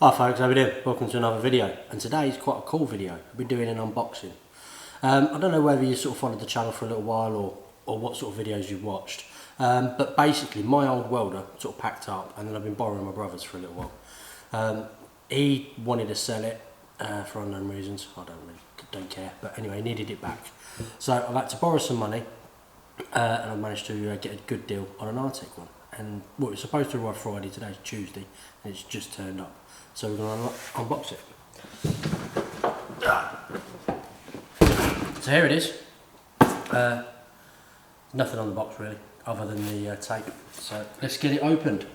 Hi folks, how we doing? Welcome to another video, and today is quite a cool video. We're doing an unboxing. I don't know whether you sort of followed the channel for a little while or what sort of videos you've watched, but basically my old welder sort of packed up, and then I've been borrowing my brother's for a little while. He wanted to sell it for unknown reasons. I don't care, but anyway, he needed it back. So I've had to borrow some money, and I've managed to get a good deal on an R-Tech one. And well, it was supposed to arrive Friday, today's Tuesday, and it's just turned up. So we're going to unbox it. So here it is. Nothing on the box really, other than the tape. So let's get it opened.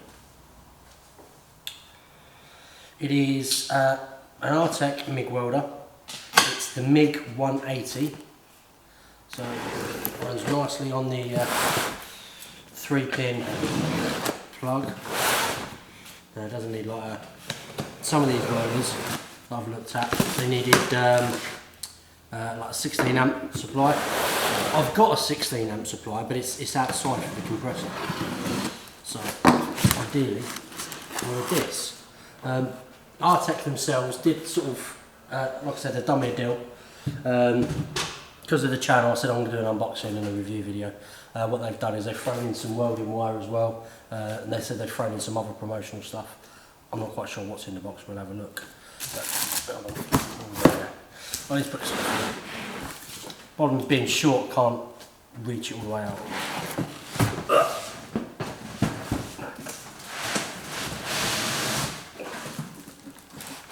It is an R-Tech Mig welder. It's the Mig 180. So it runs nicely on the 3-pin plug. It doesn't need like a... Some of these welders that I've looked at, they needed like a 16 amp supply. I've got a 16 amp supply, but it's outside of the compressor. So ideally, with this, R-Tech themselves did sort of, like I said, they've done me a deal. Because of the channel, I said I'm going to do an unboxing and a review video. What they've done is they've thrown in some welding wire as well, and they said they've thrown in some other promotional stuff. I'm not quite sure what's in the box, we'll have a look. I need to put this on. Bottom's being short, can't reach it all the way out.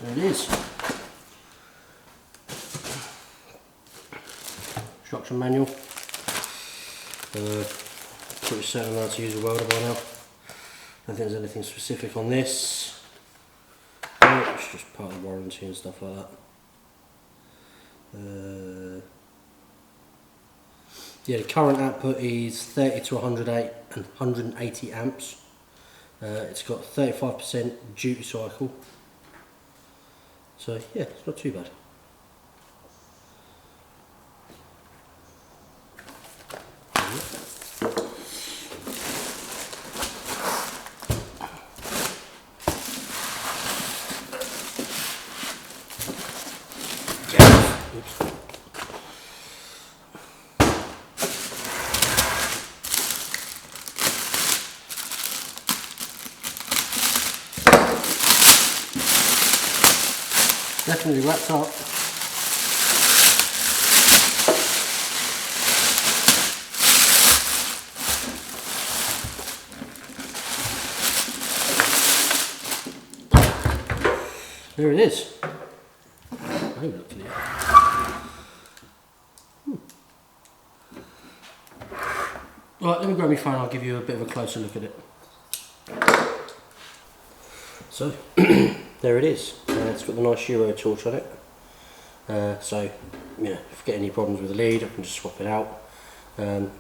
There it is. Instruction manual. Pretty certain how to use a welder by now. I don't think there's anything specific on this. It's just part of the warranty and stuff like that. Yeah, the current output is 30 to 180 amps. It's got 35% duty cycle. So yeah, it's not too bad. Definitely wrapped up. There it is. I look at it. Right, let me grab my phone, I'll give you a bit of a closer look at it. So, there it is. It's got the nice Euro torch on it. So, you know, if I get any problems with the lead, I can just swap it out.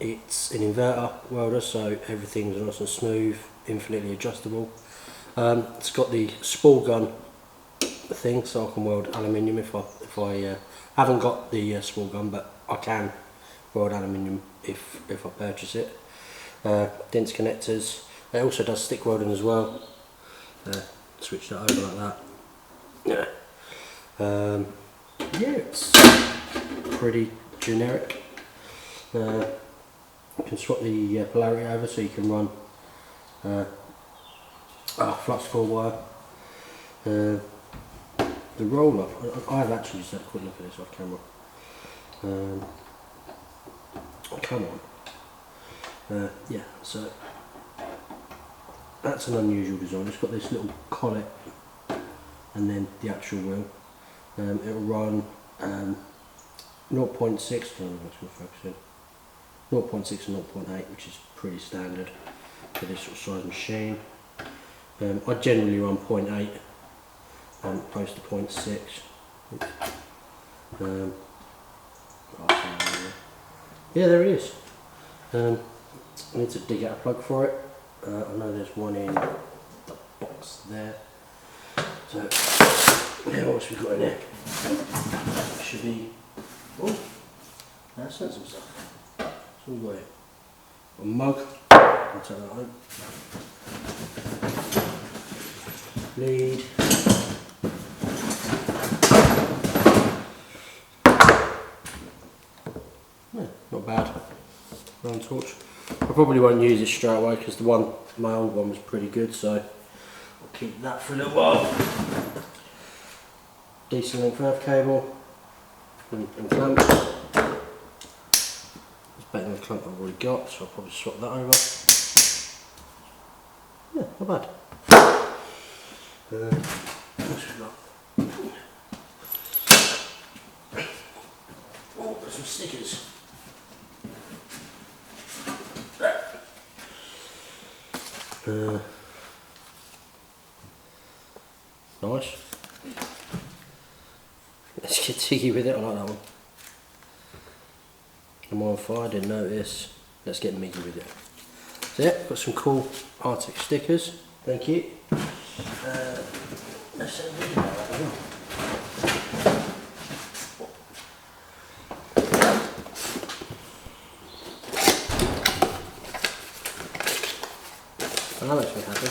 It's an inverter welder, so everything's nice and smooth, infinitely adjustable. It's got the spool gun thing, so I can weld aluminium if I haven't got the spool gun, but I can weld aluminium if I purchase it. Dense connectors. It also does stick welding as well. Switch that over like that. Yeah. Yeah, it's pretty generic. You can swap the polarity over, so you can run flux core wire. The roller, I've actually just had a quick look at this off camera. Come on. Yeah, so that's an unusual design. It's got this little collet and then the actual wheel. It'll run 0.6, I don't know if it's going to focus in, 0.6 and 0.8, which is pretty standard for this sort of size machine. I generally run 0.8 opposed to 0.6. Yeah, there it is. I need to dig out a plug for it. I know there's one in the box there. So, yeah, what else we got in there? Should be. Oh, that's some stuff. So we've got a mug. I'll take that home. Lead. a bad round torch. I probably won't use it straight away because my old one was pretty good, so I'll keep that for a little while. Decent length earth cable and clamps. It's better than the clamp I've already got, so I'll probably swap that over. Yeah, not bad. What's we got? Oh, there's some stickers. Nice. Let's get tiggy with it. I like that one. I'm on fire, didn't notice. Let's get miggy with it. So yeah, got some cool R-Tech stickers. Thank you. Let's set a video about that as well. That makes me happy.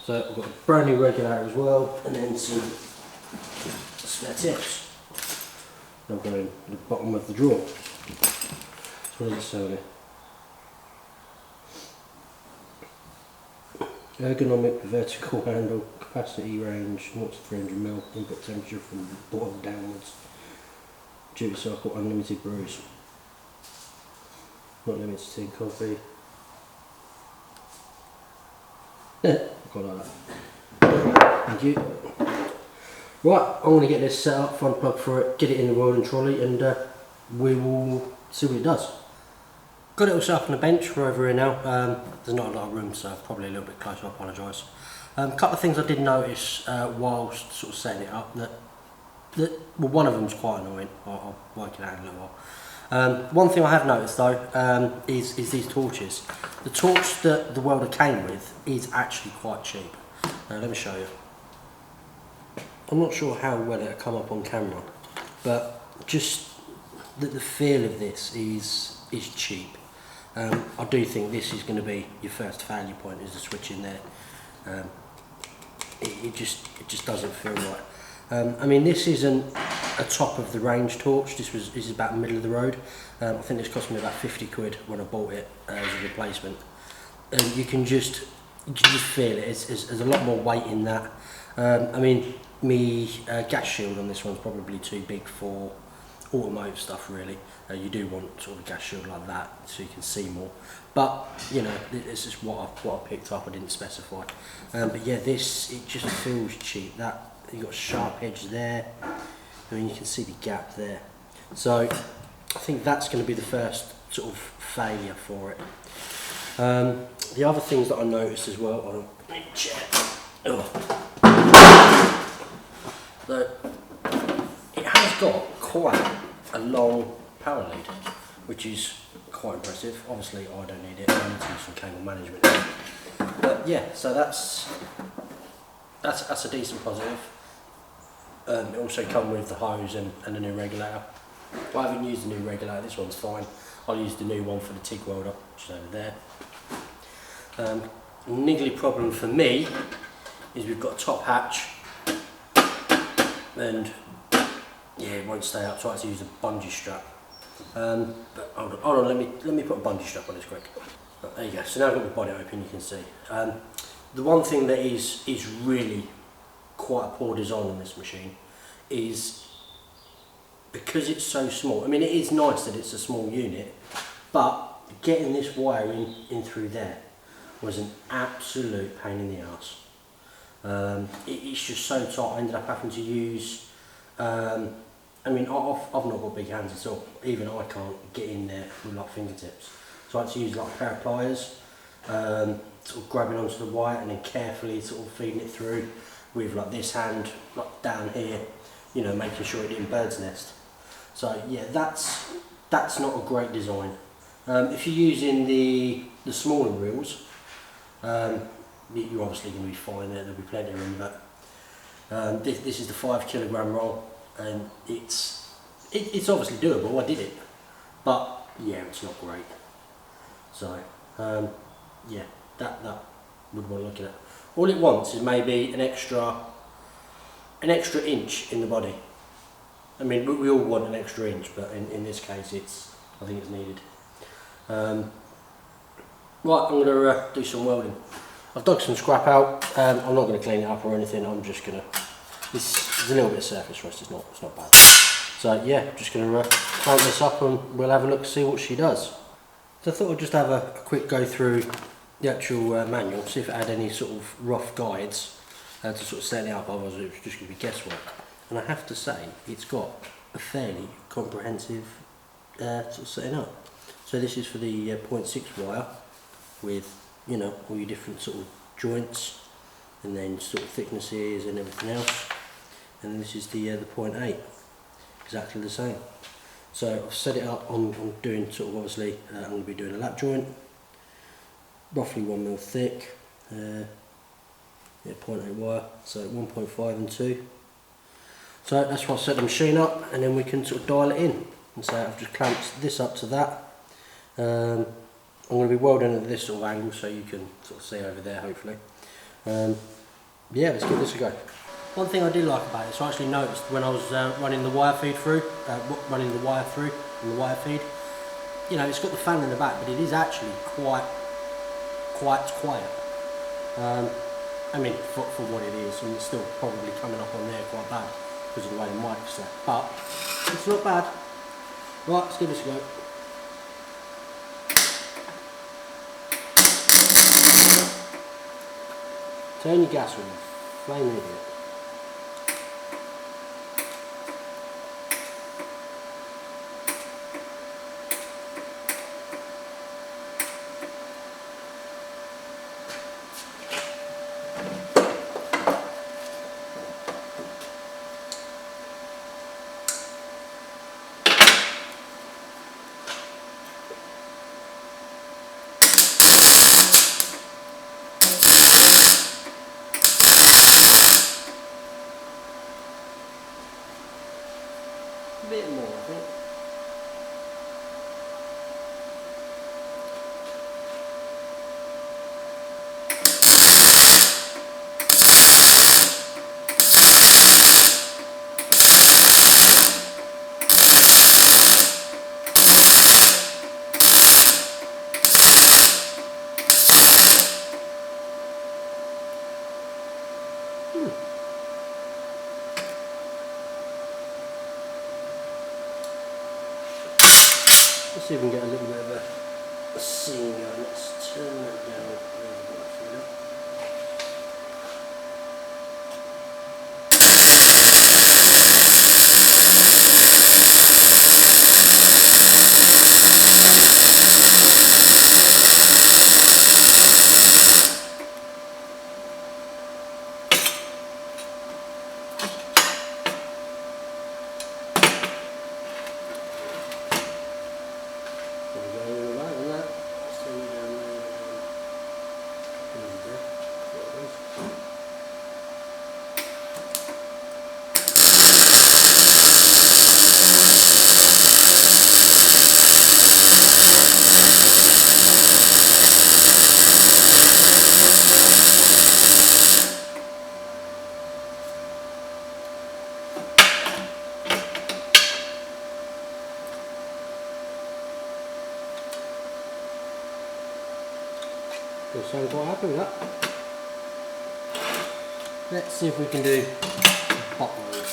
So I've got a brand new regulator as well, and then some spare tips. They'll go in the bottom of the drawer. So what does it say on it? Ergonomic vertical handle, capacity range 0 to 300ml, input temperature from the bottom downwards, duty cycle unlimited brews, not limited to tea and coffee. Yeah, quite like that. Thank you. Right, I'm going to get this set up, front plug for it, get it in the welding trolley, and we will see what it does. Got it all set up on the bench, we're over here now. There's not a lot of room, so probably a little bit close, I apologise. A couple of things I did notice whilst sort of setting it up, that well, one of them's quite annoying. I'll work it out in a little while. One thing I have noticed though is these torches. The torch that the welder came with is actually quite cheap. Let me show you. I'm not sure how well it'll come up on camera, but just the feel of this is cheap. I do think this is going to be your first failure point, is the switch in there. It just doesn't feel right. I mean, this isn't a top of the range torch. This is about middle of the road. I think this cost me about 50 quid when I bought it as a replacement. And you can just feel it. There's a lot more weight in that. I mean, me gas shield on this one's probably too big for automotive stuff, really. You do want sort of a gas shield like that so you can see more, but you know, this is what I picked up. I didn't specify, but yeah, it just feels cheap. That you got a sharp edge there. I mean, you can see the gap there. So I think that's going to be the first sort of failure for it. The other things that I noticed as well, let me check. So it has got quite a long power lead, which is quite impressive. Obviously I don't need it, I need to do some cable management. But yeah, so that's a decent positive. It also comes with the hose and a new regulator. I haven't used the new regulator, this one's fine. I'll use the new one for the TIG welder, which is over there. Niggly problem for me is we've got a top hatch, and yeah, it won't stay up, so I have to use a bungee strap. But hold on, let me put a bungee strap on this quick. There you go. So now I've got the body open, you can see. The one thing that is really quite a poor design on this machine is because it's so small. I mean, it is nice that it's a small unit, but getting this wire in through there was an absolute pain in the arse. It's just so tight. I ended up having to use. I mean, I've not got big hands at all. Even I can't get in there with like fingertips. So I had to use like a pair of pliers, sort of grabbing onto the wire and then carefully sort of feeding it through with like this hand, like down here, you know, making sure it didn't bird's nest. So yeah, that's not a great design. If you're using the smaller reels, you're obviously going to be fine there. There'll be plenty of room, but this is the 5 kilogram roll, and it's obviously doable. I did it, but yeah, it's not great. So yeah, that would want looking at. All it wants is maybe an extra inch in the body. I mean, we all want an extra inch, but in this case, I think it's needed. Right, I'm going to do some welding. I've dug some scrap out. I'm not going to clean it up or anything. I'm just going to. It's a little bit of surface rust. It's not bad. So yeah, just going to clamp this up and we'll have a look and see what she does. So I thought I'd just have a quick go through the actual manual, see if it had any sort of rough guides to sort of set it up. Otherwise, it was just going to be guesswork. And I have to say, it's got a fairly comprehensive sort of setting up. So this is for the 0.6 wire with, you know, all your different sort of joints and then sort of thicknesses and everything else. And this is the 0.8, exactly the same. So I've set it up. I'm doing sort of obviously I'm going to be doing a lap joint, roughly 1mm thick, yeah, 0.8 wire, so 1.5 and 2. So that's why I set the machine up, and then we can sort of dial it in. And so I've just clamped this up to that. I'm going to be welding at this sort of angle so you can sort of see over there hopefully. Yeah, let's give this a go. One thing I do like about it, so I actually noticed when I was running the wire feed through, and the wire feed, you know, it's got the fan in the back, but it is actually quite quiet. I mean, for what it is, and it's still probably coming up on there quite bad because of the way the mic's set, but it's not bad. Right, let's give this a go. Turn your gas on, flame idiot. A bit more, I think. Let's see if we can get a little bit of a seam going. Let's turn that down. So I'm quite happy with that. Let's see if we can do butt weld.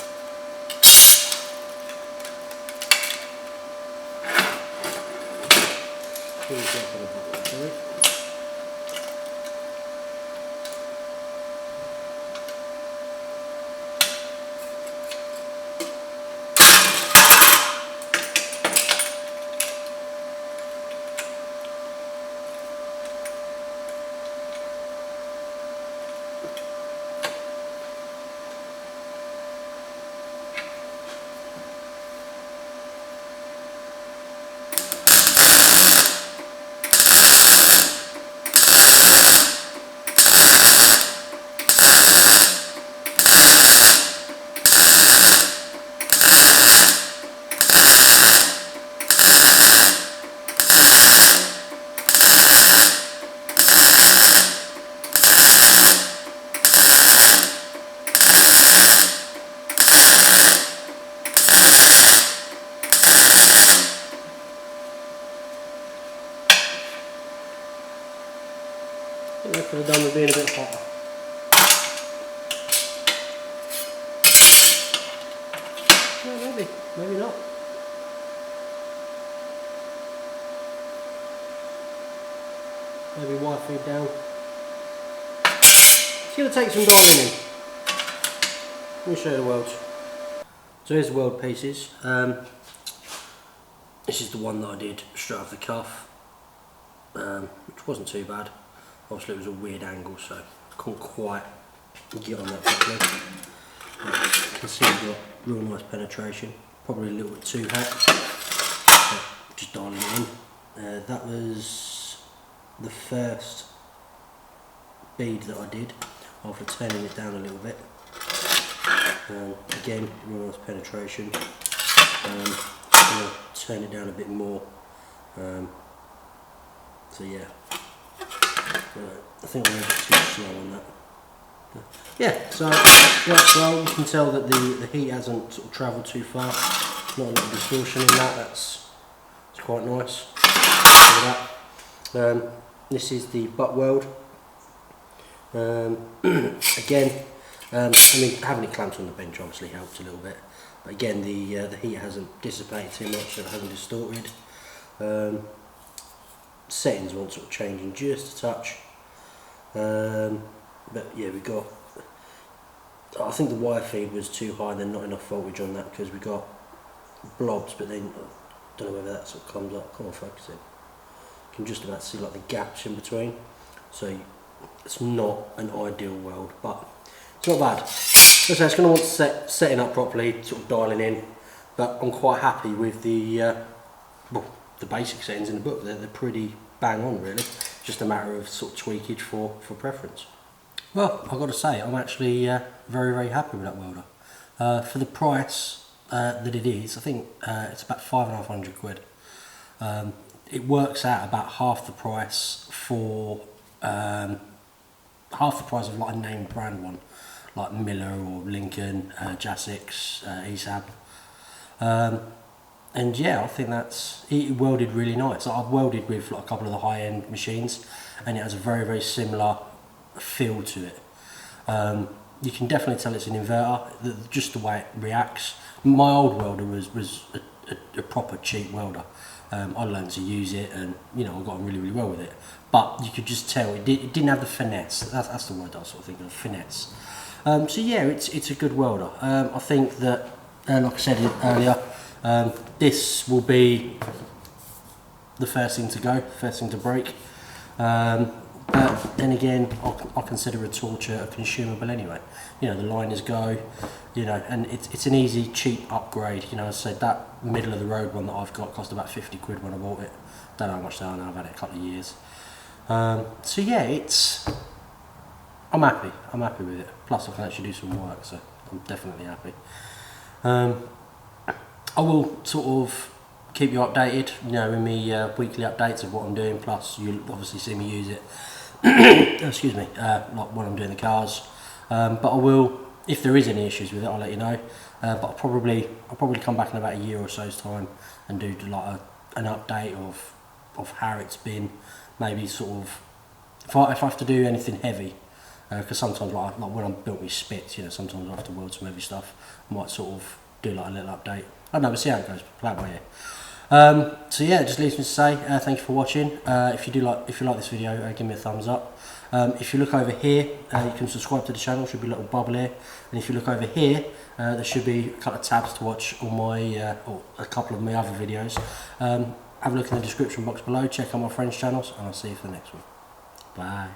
think that could have done with being a bit hotter. No, maybe not. Maybe wire feed down. It's going to take some dialing in. Let me show you the welds. So here's the weld pieces. This is the one that I did straight off the cuff, which wasn't too bad. Obviously it was a weird angle, so I couldn't quite get on that properly. You can see we've got real nice penetration, probably a little bit too hot. Just dialing it in. That was the first bead that I did after turning it down a little bit. Again, real nice penetration. I'm going to turn it down a bit more. So yeah, I think I'm a bit too slow on that. Yeah, so works well. You can tell that the heat hasn't sort of travelled too far. Not a lot of distortion in that. It's quite nice. Look at that. This is the butt weld. Again, I mean, having it clamped on the bench obviously helped a little bit, but again the heat hasn't dissipated too much, so it hasn't distorted. Settings want sort of changing just a touch, but yeah, we got. I think the wire feed was too high, and then not enough voltage on that because we got blobs, but then I don't know whether that sort of comes up. Come on, focus it. You can just about see like the gaps in between, so it's not an ideal weld, but it's not bad. So it's going to want setting up properly, sort of dialing in, but I'm quite happy with the the basic settings in the book. They're pretty bang on, really. Just a matter of sort of tweakage for preference. Well, I've got to say, I'm actually very, very happy with that welder. For the price that it is, I think it's about £550. It works out about half the price for of like a named brand one, like Miller or Lincoln, Jasix, ESAB. And yeah, I think it welded really nice. I've welded with like a couple of the high-end machines, and it has a very, very similar feel to it. You can definitely tell it's an inverter, just the way it reacts. My old welder was a proper cheap welder. I learned to use it, and you know, I got on really, really well with it. But you could just tell it didn't have the finesse. That's the word I was sort of thinking of, finesse. So yeah, it's a good welder. I think that, like I said earlier, this will be the first thing to go, first thing to break. But then again, I consider a torture a consumable anyway. You know, the liners go, you know, and it's an easy, cheap upgrade. You know, as I said, that middle of the road one that I've got cost about 50 quid when I bought it. Don't know how much they are now, I've had it a couple of years. So yeah, I'm happy with it. Plus I can actually do some work, so I'm definitely happy. I will sort of keep you updated, you know, in my weekly updates of what I'm doing, plus you'll obviously see me use it, excuse me, like when I'm doing the cars. But I will, if there is any issues with it, I'll let you know. But I'll probably come back in about a year or so's time and do like an update of how it's been. Maybe sort of, if I have to do anything heavy, because sometimes like when I'm built with spits, you know, sometimes I have to weld some heavy stuff. I might sort of do like a little update. I don't know, we'll see how it goes. Play it by ear. So yeah, it just leaves me to say thank you for watching. If you like this video, give me a thumbs up. If you look over here, you can subscribe to the channel. Should be a little bubble here. And if you look over here, there should be a couple of tabs to watch all my or a couple of my other videos. Have a look in the description box below. Check out my friends' channels, and I'll see you for the next one. Bye.